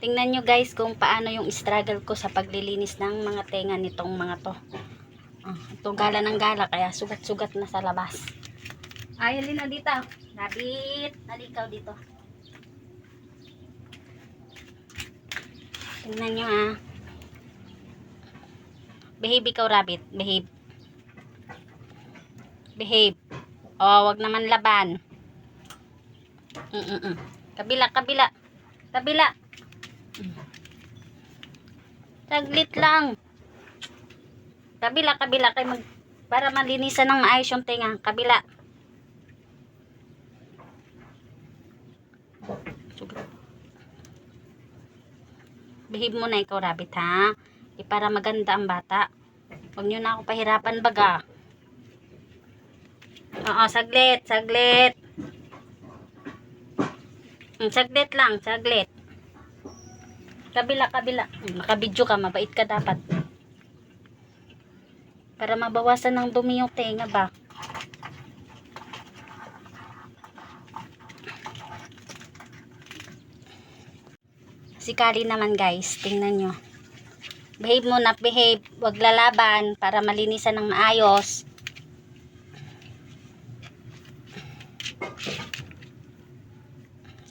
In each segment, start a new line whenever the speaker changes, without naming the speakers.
Tingnan nyo guys kung paano yung struggle ko sa paglilinis ng mga tenga nitong mga to. Ito gala ng gala kaya sugat-sugat na sa labas. Ay, halina dito. Rabbit, nalikaw dito. Tingnan nyo ha. Behave ikaw, rabbit. Behave. Behave. Oh, wag naman laban. Kabila, kabila. Kabila. Saglit lang. Kabila, kabila. Para malinisan ng maayos yung tenga. Kabila. Behave mo na ikaw, rabbit, ha? Para maganda ang bata. Huwag nyo na ako pahirapan baga. Oo, saglit, saglit. Saglit lang, saglit. Kabila, kabila. Nakabidyo ka, mabait ka dapat. Para mabawasan ng dumi yung tenga ba. Si Kali naman guys, tingnan nyo. Behave muna, behave. Huwag lalaban para malinisan ng maayos.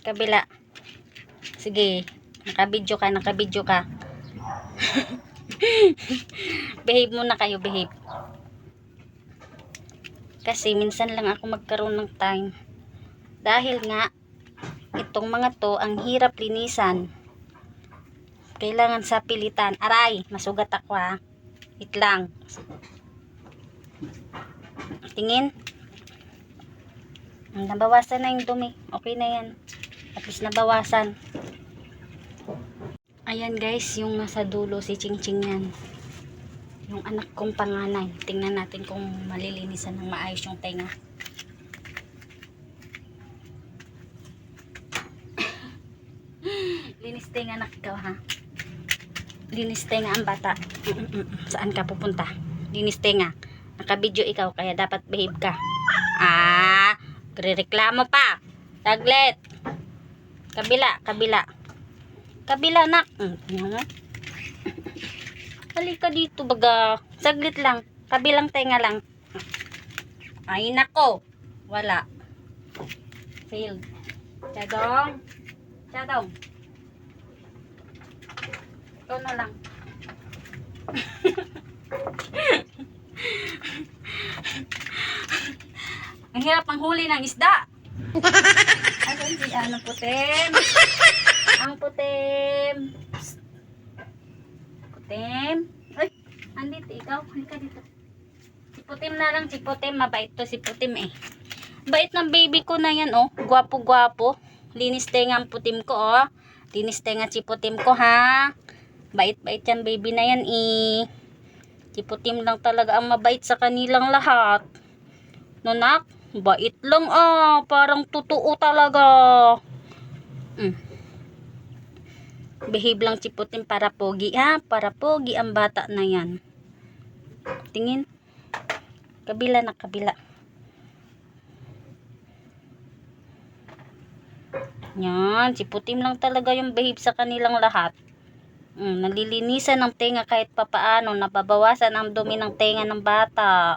Kabila. Sige, nakabidyo ka, nakabidyo ka. Behave muna kayo, behave. Kasi minsan lang ako magkaroon ng time. Dahil nga, itong mga to, ang hirap linisan. Kailangan sa pilitan. Aray, masugat ako ha. Wait lang. Tingin. Nabawasan na yung dumi. Okay na yan. At least nabawasan. Ayan guys, yung nasa dulo si Ching-Ching yan. Yung anak kong panganay. Tingnan natin kung malilinisan ng maayos yung tenga. Linis tenga anak ikaw ha. Linis tenga ang bata. Saan ka pupunta? Linis tenga. Nakabidyo ikaw kaya dapat behave ka. Reklamo pa. Saglit. Kabila, kabila. Kabila nak. Halika dito baga. Saglit lang. Kabilang tenga lang. Ay nako. Wala. Failed. Chadong. Chadong. Ito na lang. Ang hirap ang huli ng isda. Asan si ano putim? Ang putim. Putim. Ay, andito ikaw. Halika dito. Si putim na lang. Si putim. Mabait to si putim eh. Bait ng baby ko na yan oh. Gwapo-gwapo. Linis tenga ang putim ko oh. Linis tenga si putim ko ha. Bait-bait yan baby na yan eh. Si putim lang talaga ang mabait sa kanilang lahat. Nonak, bait lang ah. Parang totoo talaga. Behave lang si putim para pogi ha. Para pogi ang bata na yan. Tingin. Kabila na kabila. Yan. Si putim lang talaga yung behave sa kanilang lahat. Nalilinisan ng tenga kahit papaano. Nababawasan ang dumi ng tenga ng bata.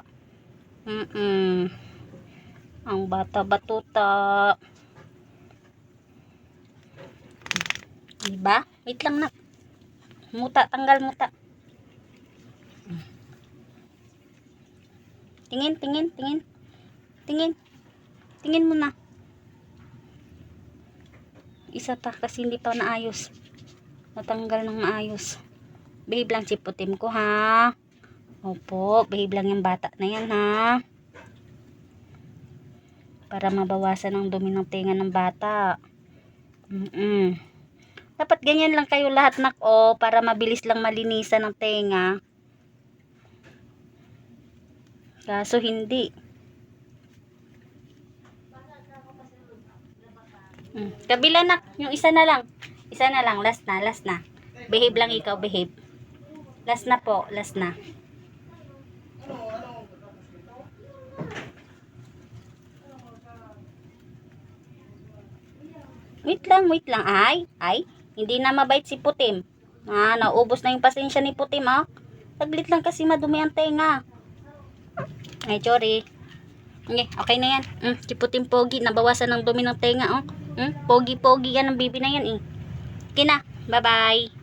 Ang bata batuta. Diba? Wait lang na. Muta, tanggal muta. Tingin, tingin, tingin. Tingin. Tingin mo na. Isa pa kasi hindi pa naayos. Natanggal ng maayos. Behave lang si putim ko ha. Opo, behave lang yung bata na yan ha. Para mabawasan ang dumi ng tenga ng bata. Dapat ganyan lang kayo lahat nak o. Para mabilis lang malinisan ng tenga. Kaso hindi. Kabila nak. Yung isa na lang. Isa na lang. Last na. Last na. Behave lang ikaw. Behave. Last na po. Last na. Wait lang. Wait lang. Ay. Ay. Hindi na mabait si Putim. Naubos na yung pasensya ni Putim, oh. Saglit lang kasi madumi ang tenga. Ay, sorry. Okay na yan. Si Putim pogi, nabawasan ng dumi ng tenga, oh. Pogi-pogi yan ang baby na yan, eh. Okay na. Bye-bye.